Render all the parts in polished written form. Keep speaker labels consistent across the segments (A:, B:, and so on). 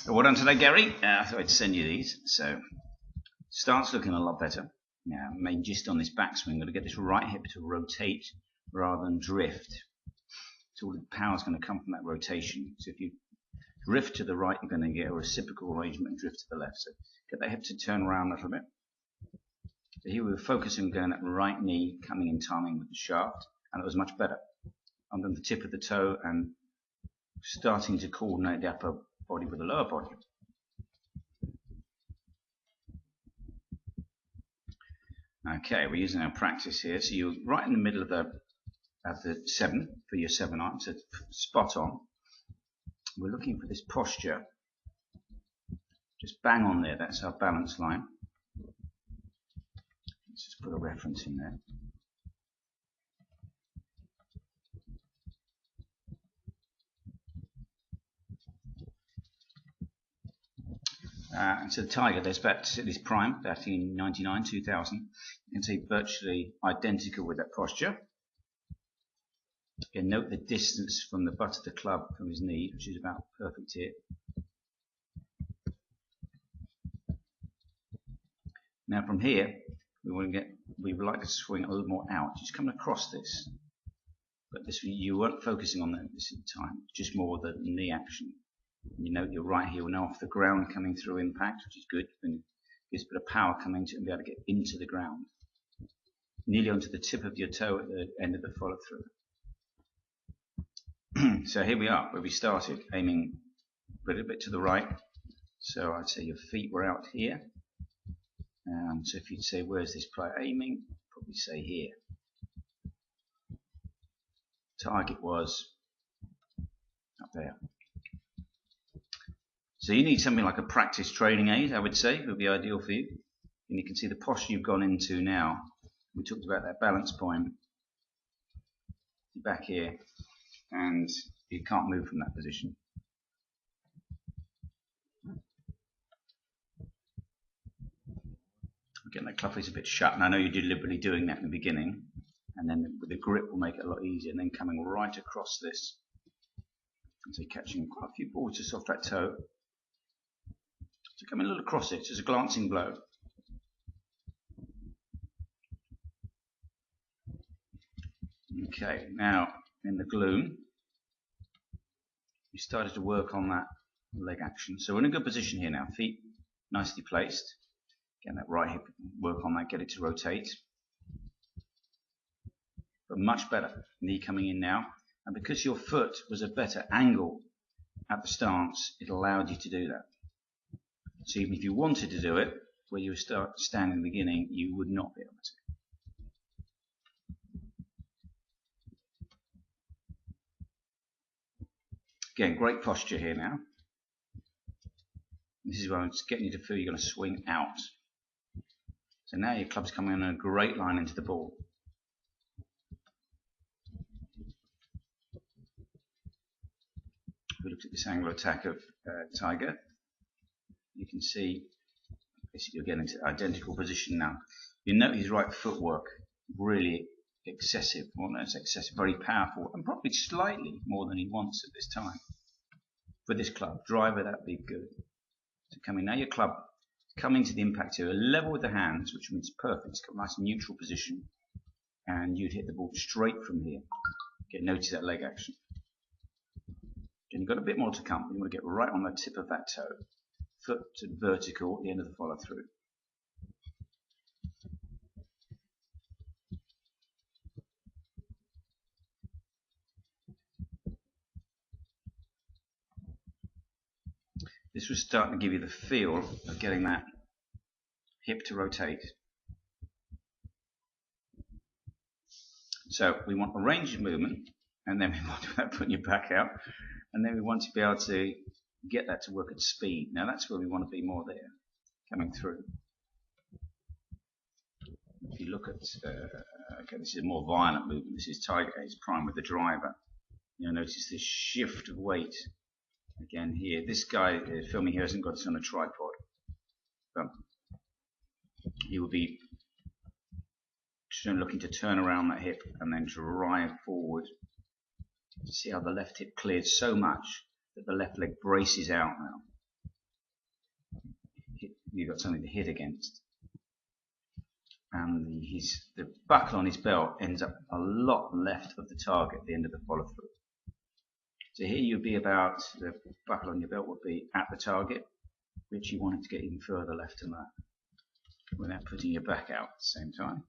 A: Well done today, Gary. I thought I'd send you these. So, start's looking a lot better. Now, main gist on this backswing, I'm going to get this right hip to rotate rather than drift. So all the power's going to come from that rotation. So if you drift to the right, you're going to get a reciprocal arrangement and drift to the left. So get that hip to turn around a little bit. So here we were focusing on going that right knee coming in timing with the shaft, and it was much better. Under the tip of the toe and starting to coordinate the upper body with the lower body. Okay, we're using our practice here. So you're right in the middle of the 7 for your 7 arm, so spot on. We're looking for this posture. Just bang on there, that's our balance line. Let's just put a reference in there. And so the Tiger, there's about this prime, back in 99, 2000. You can see virtually identical with that posture. Again, note the distance from the butt of the club from his knee, which is about perfect here. Now from here, we would like to swing a little more out, just coming across this. But this, you weren't focusing on that this at the time, just more the knee action. You note your right heel now off the ground coming through impact, which is good, and gives a bit of power coming to and be able to get into the ground. Nearly onto the tip of your toe at the end of the follow through. So here we are, where we started, aiming a little bit to the right. So I'd say your feet were out here. So if you'd say, where's this player aiming? Probably say here. Target was up there. So you need something like a practice training aid, I would say, it would be ideal for you. And you can see the posture you've gone into now. We talked about that balance point. You're back here, and you can't move from that position. Again, that club is a bit shut, and I know you're deliberately doing that in the beginning, and then with the grip will make it a lot easier, and then coming right across this. And so catching quite a few balls just off that toe. So coming a little across it, just a glancing blow. Okay, now in the gloom, we started to work on that leg action. So we're in a good position here now, feet nicely placed. Again, that right hip, work on that, get it to rotate. But much better, knee coming in now. And because your foot was a better angle at the stance, it allowed you to do that. So even if you wanted to do it, where you were standing in the beginning, you would not be able to. Again, great posture here now. This is where I'm just getting you to feel you're going to swing out. So now your club's coming in a great line into the ball. If we look at this angle attack of Tiger, you can see basically you're getting into identical position now. You note his right footwork, really excessive, well, no, it's excessive, very powerful, and probably slightly more than he wants at this time. For this club, driver, that'd be good. So coming now, your club coming to the impact here, level with the hands, which means perfect. It's got a nice neutral position, and you'd hit the ball straight from here. Get notice that leg action. And you've got a bit more to come. You want to get right on the tip of that toe, foot to vertical at the end of the follow through. This was starting to give you the feel of getting that hip to rotate. So we want a range of movement, and then we want to put your back out, and then we want to be able to get that to work at speed. Now that's where we want to be more there, coming through. If you look at, okay, this is a more violent movement. This is Tiger Ace prime with the driver. You'll notice this shift of weight. Again here, this guy filming here hasn't got this on a tripod. But he will be looking to turn around that hip and then drive forward. See how the left hip cleared so much that the left leg braces out now. you've got something to hit against. And the buckle on his belt ends up a lot left of the target at the end of the follow through. So here you'd be about, the buckle on your belt would be at the target, which you want it to get even further left than that, without putting your back out at the same time.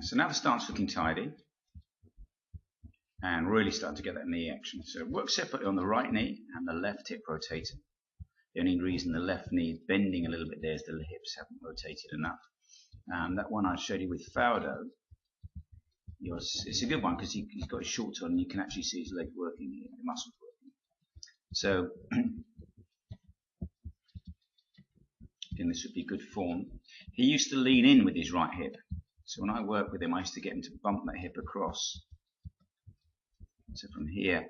A: So now the start's looking tidy and really starting to get that knee action. So work separately on the right knee and the left hip rotating. The only reason the left knee is bending a little bit there is the hips haven't rotated enough. That one I showed you with Faudo, it's a good one because he's got his shorts on and you can actually see his legs working here, the muscles working. So again, this would be good form. He used to lean in with his right hip. So when I worked with him, I used to get him to bump that hip across. So from here,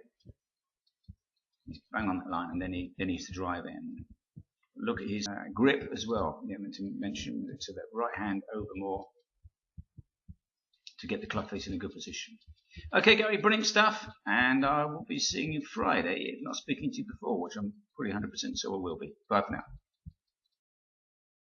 A: he's bang on that line, and then he used to drive in. Look at his grip as well. I meant to mention so that right hand over more to get the club face in a good position. Okay, Gary, brilliant stuff, and I will be seeing you Friday. If not speaking to you before, which I'm pretty 100% sure I will be. Bye for now.